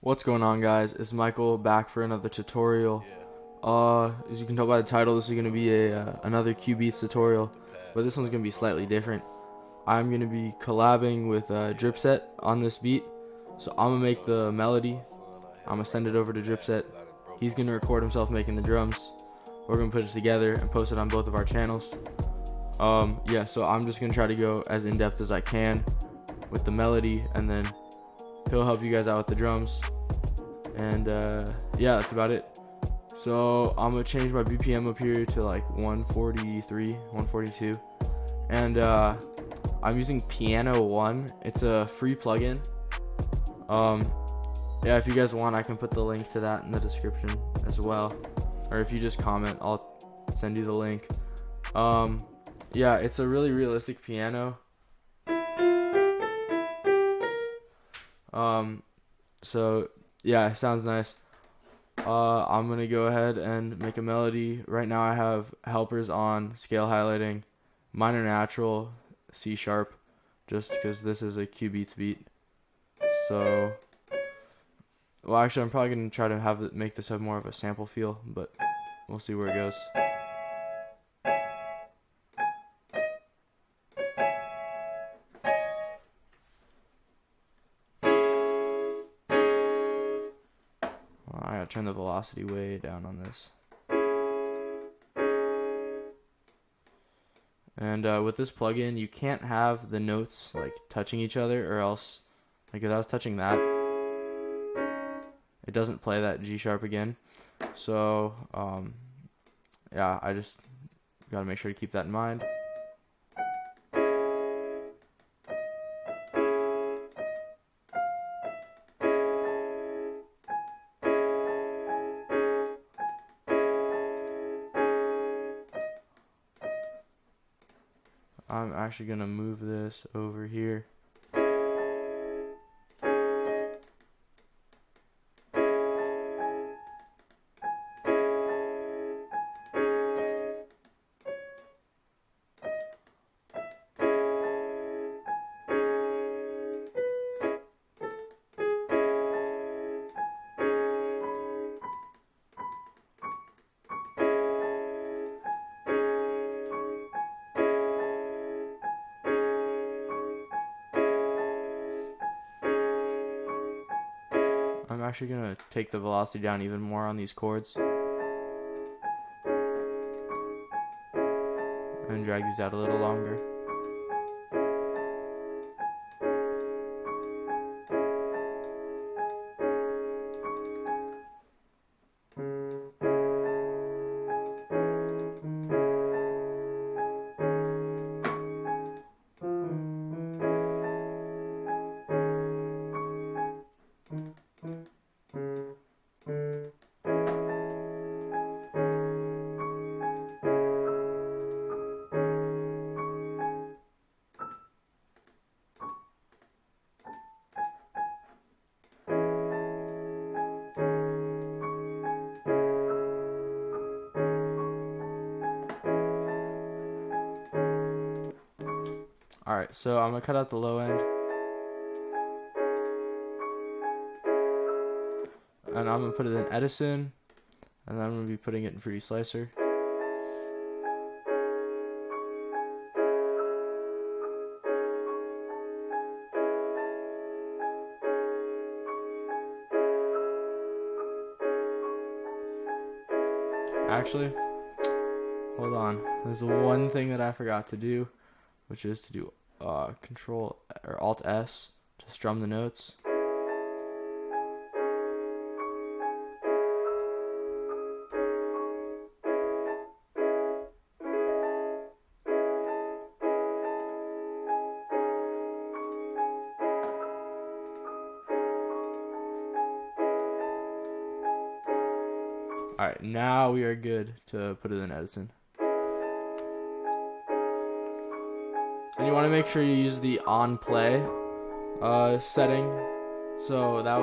What's going on, guys? It's Michael back for another tutorial. As you can tell by the title, this is going to be another Cubeatz tutorial, but this one's going to be slightly different. I'm going to be collabing with Dripset on this beat, so I'm going to make the melody. I'm going to send it over to Dripset. He's going to record himself making the drums. We're going to put it together and post it on both of our channels. Yeah, so I'm just going to try to go as in-depth as I can with the melody, and then he'll help you guys out with the drums. And yeah, that's about it. So I'm gonna change my BPM up here to like 143, 142, and I'm using Piano One. It's a free plugin. Yeah, if you guys want, I can put the link to that in the description as well, or if you just comment, I'll send you the link. Yeah, it's a really realistic piano. So yeah, it sounds nice. I'm gonna go ahead and make a melody. Right now I have helpers on, scale highlighting, minor natural, C sharp, just because this is a Cubeatz beat. So, well, actually I'm probably gonna try to make this have more of a sample feel, but we'll see where it goes. I gotta turn the velocity way down on this. And with this plugin, you can't have the notes like touching each other, or else, like if I was touching that, it doesn't play that G sharp again. So yeah, I just gotta make sure to keep that in mind. I'm actually gonna move this over here. I'm actually gonna take the velocity down even more on these chords and drag these out a little longer. Alright, so I'm gonna cut out the low end, and I'm gonna put it in Edison, and then I'm gonna be putting it in Fruity Slicer. Actually, hold on, there's one thing that I forgot to do, which is to do Control or Alt S to strum the notes. Alright, now we are good to put it in Edison. And you want to make sure you use the on play setting, so that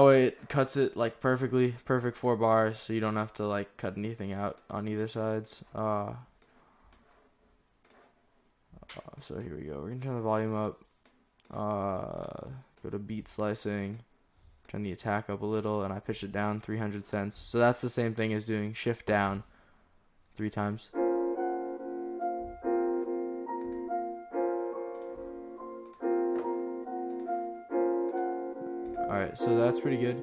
way it cuts it like perfectly, perfect 4 bars, so you don't have to like cut anything out on either sides. So here we go. We're gonna turn the volume up. go to beat slicing, turn the attack up a little, and I pitch it down 300 cents. So that's the same thing as doing shift down 3 times. Alright, so that's pretty good.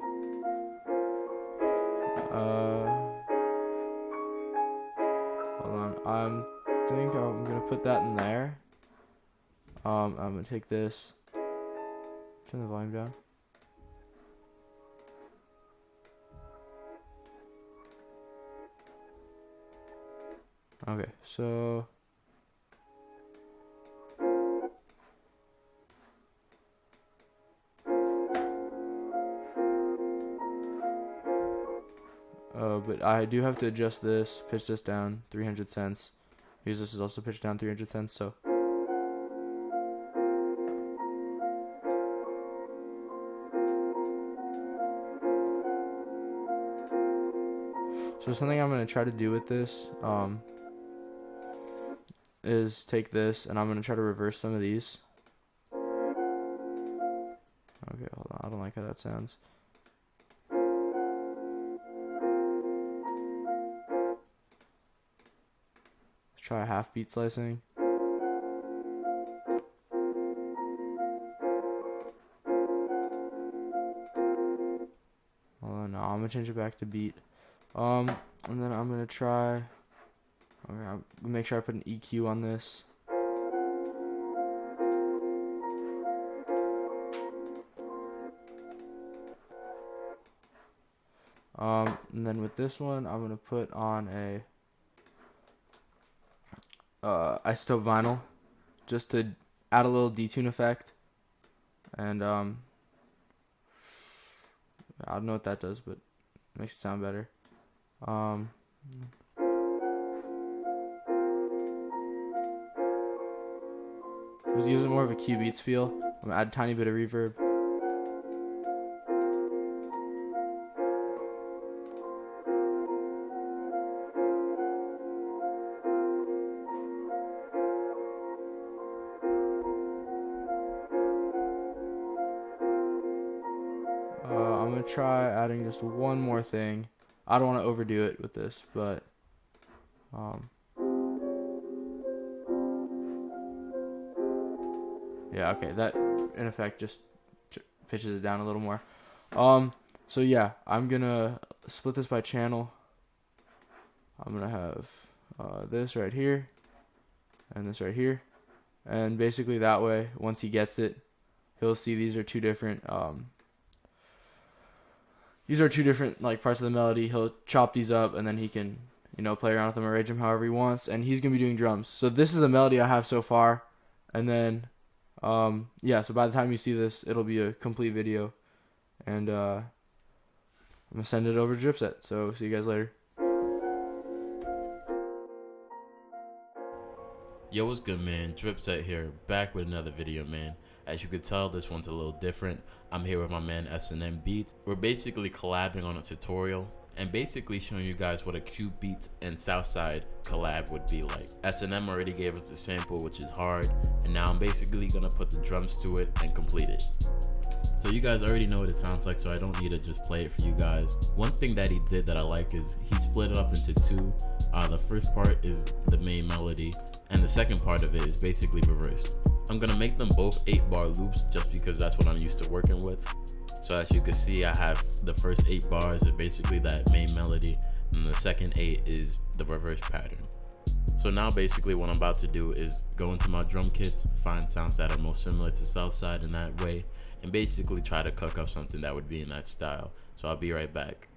Hold on, I think I'm gonna put that in there. I'm gonna take this, turn the volume down. Okay, so but I do have to adjust this, pitch this down 300 cents, because this is also pitched down 300 cents, so something I'm going to try to do with this is take this, and I'm going to try to reverse some of these. Okay, hold on, I don't like how that sounds. Let's try a half beat slicing. Hold on, no, I'm going to change it back to beat. And then I'm going to try, okay, I'll make sure I put an EQ on this. And then with this one, I'm gonna put on a isotope vinyl, just to add a little detune effect. And I don't know what that does, but it makes it sound better. I was using more of a Cubeatz feel. I'm gonna add a tiny bit of reverb. I'm gonna try adding just one more thing. I don't want to overdo it with this, but yeah, okay, that in effect just pitches it down a little more. So yeah, I'm gonna split this by channel. I'm gonna have this right here and this right here, and basically that way, once he gets it, he'll see these are two different like parts of the melody. He'll chop these up, and then he can, you know, play around with them, arrange them however he wants, and he's gonna be doing drums. So this is the melody I have so far, and then yeah, so by the time you see this, it'll be a complete video, and I'm gonna send it over to Dripset. So see you guys later. Yo, what's good, man? Dripset here, back with another video, man. As you could tell, this one's a little different. I'm here with my man S&M Beats. We're basically collabing on a tutorial and basically showing you guys what a Cubeatz and Southside collab would be like. S&M already gave us the sample, which is hard, and now I'm basically gonna put the drums to it and complete it. So you guys already know what it sounds like, so I don't need to just play it for you guys. One thing that he did that I like is he split it up into two. The first part is the main melody, and the second part of it is basically reversed. I'm gonna make them both 8-bar loops just because that's what I'm used to working with. So as you can see, I have the first 8 bars are basically that main melody, and the second 8 is the reverse pattern. So now basically what I'm about to do is go into my drum kits, find sounds that are most similar to Southside in that way, and basically try to cook up something that would be in that style. So I'll be right back.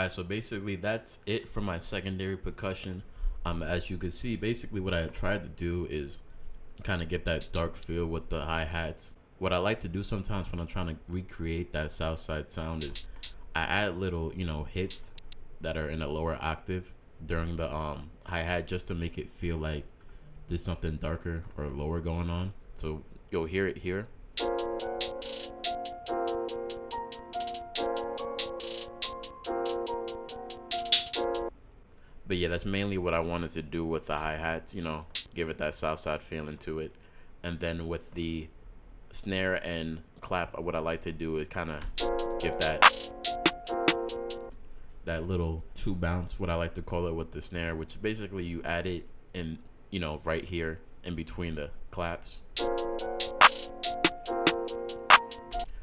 Alright, so basically that's it for my secondary percussion. As you can see, basically what I tried to do is kind of get that dark feel with the hi-hats. What I like to do sometimes when I'm trying to recreate that Southside sound is I add little, hits that are in a lower octave during the hi-hat, just to make it feel like there's something darker or lower going on. So you'll hear it here. But yeah, that's mainly what I wanted to do with the hi-hats, give it that Southside feeling to it. And then with the snare and clap, what I like to do is kind of give that little two bounce, what I like to call it, with the snare, which basically you add it in, right here in between the claps.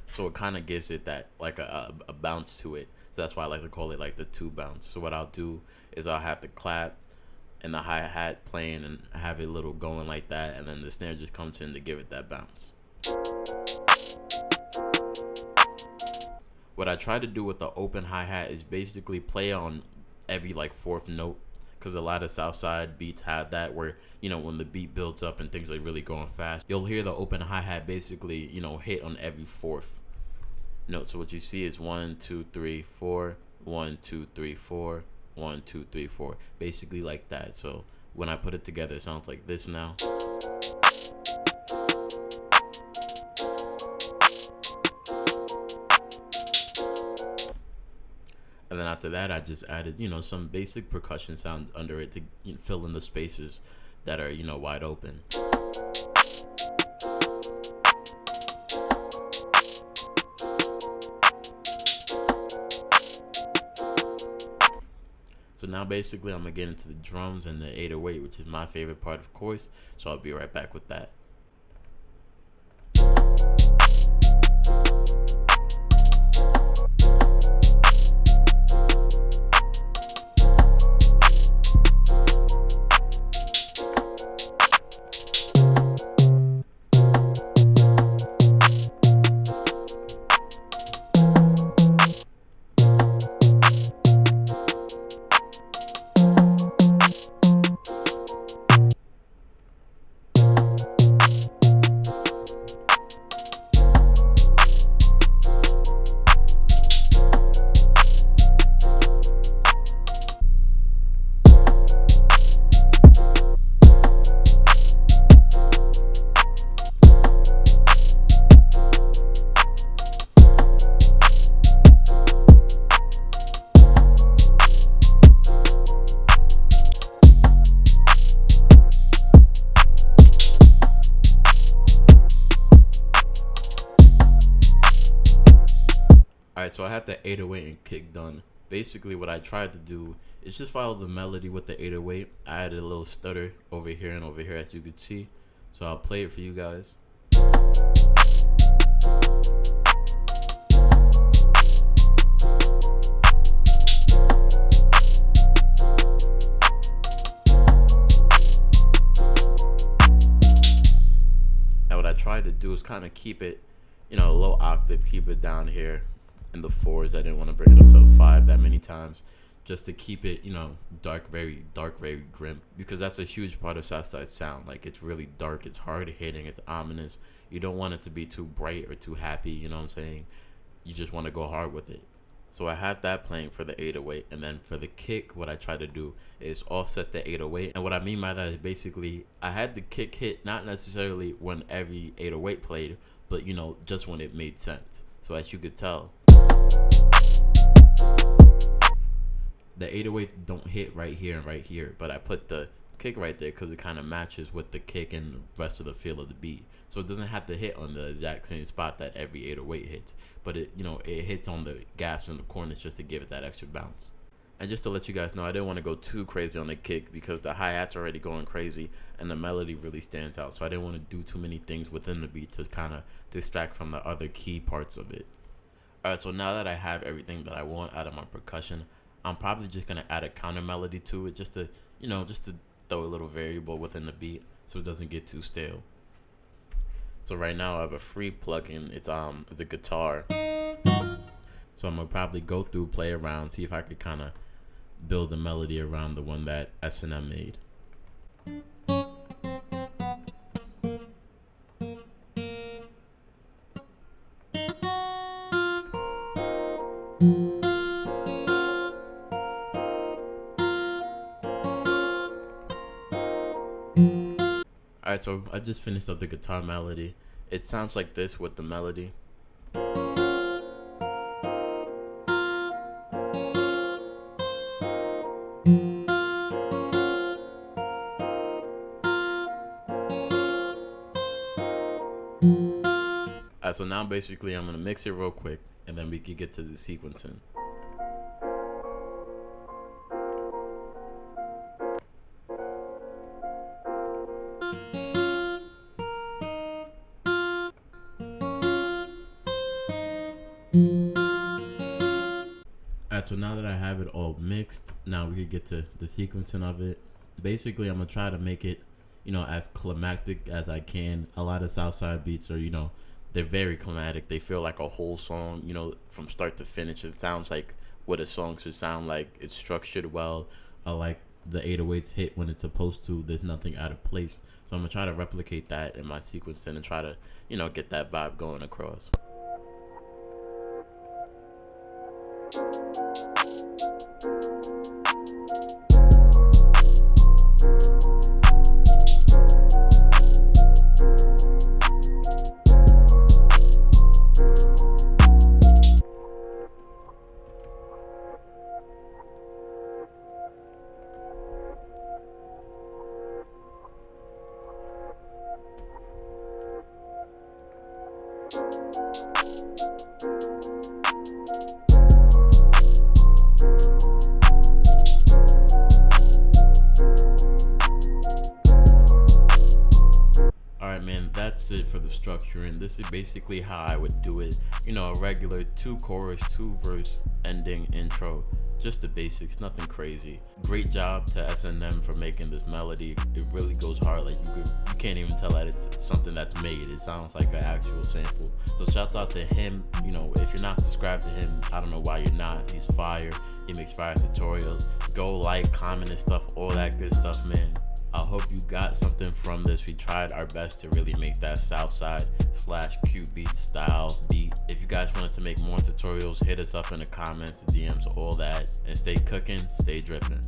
So it kind of gives it that like a bounce to it. So that's why I like to call it like the two bounce. So what I'll do is I'll have the clap and the hi-hat playing and have it little going like that, and then the snare just comes in to give it that bounce. What I try to do with the open hi-hat is basically play on every like fourth note, because a lot of Southside beats have that where, when the beat builds up and things are really going fast, you'll hear the open hi-hat basically, hit on every fourth note. So what you see is 1 2 3 4, 1 2 3 4, 1 2 3 4, basically like that. So when I put it together, it sounds like this now. And then after that, I just added, some basic percussion sound under it to fill in the spaces that are, wide open. So now basically I'm gonna get into the drums and the 808, which is my favorite part, of course. So I'll be right back with that. Alright, so I have the 808 and kick done. Basically what I tried to do is just follow the melody with the 808. I added a little stutter over here and over here, as you can see. So I'll play it for you guys. And what I tried to do is kind of keep it, a low octave, keep it down here in the 4s. I didn't want to bring it up to a 5 that many times, just to keep it, dark, very grim, because that's a huge part of Southside sound. Like, it's really dark, it's hard hitting, it's ominous. You don't want it to be too bright or too happy, you know what I'm saying? You just want to go hard with it. So I have that playing for the 808, and then for the kick, what I try to do is offset the 808. And what I mean by that is basically I had the kick hit not necessarily when every 808 played, but just when it made sense. So as you could tell, the 808s don't hit right here and right here, but I put the kick right there because it kind of matches with the kick and the rest of the feel of the beat. So it doesn't have to hit on the exact same spot that every 808 hits, but it hits on the gaps in the corners just to give it that extra bounce. And just to let you guys know, I didn't want to go too crazy on the kick because the hi-hats are already going crazy and the melody really stands out. So I didn't want to do too many things within the beat to kind of distract from the other key parts of it. Alright, so now that I have everything that I want out of my percussion, I'm probably just going to add a counter melody to it just to throw a little variable within the beat so it doesn't get too stale. So right now I have a free plugin. It's a guitar. So I'm gonna probably go through, play around, see if I could kind of build a melody around the one that S&M made. Alright, so I just finished up the guitar melody. It sounds like this with the melody. Alright, so now basically I'm gonna mix it real quick and then we can get to the sequencing. Alright, so now that I have it all mixed, now we can get to the sequencing of it. Basically, I'm gonna try to make it, as climactic as I can. A lot of Southside beats are, they're very climatic. They feel like a whole song, from start to finish. It sounds like what a song should sound like. It's structured well. I like the 808s hit when it's supposed to. There's nothing out of place. So I'm gonna try to replicate that in my sequencing and try to, get that vibe going across. Man, that's it for the structure, and this is basically how I would do it. A regular 2 chorus, 2 verse, ending, intro, just the basics, nothing crazy. Great job to S&M for making this melody. It really goes hard. Like you can't even tell that it's something that's made. It sounds like an actual sample. So shouts out to him. If you're not subscribed to him, I don't know why you're not. He's fire. He makes fire tutorials. Go like, comment and stuff, all that good stuff, man. I hope you got something from this. We tried our best to really make that Southside / Cubeatz style beat. If you guys wanted to make more tutorials, hit us up in the comments, the DMs, all that. And stay cooking, stay dripping.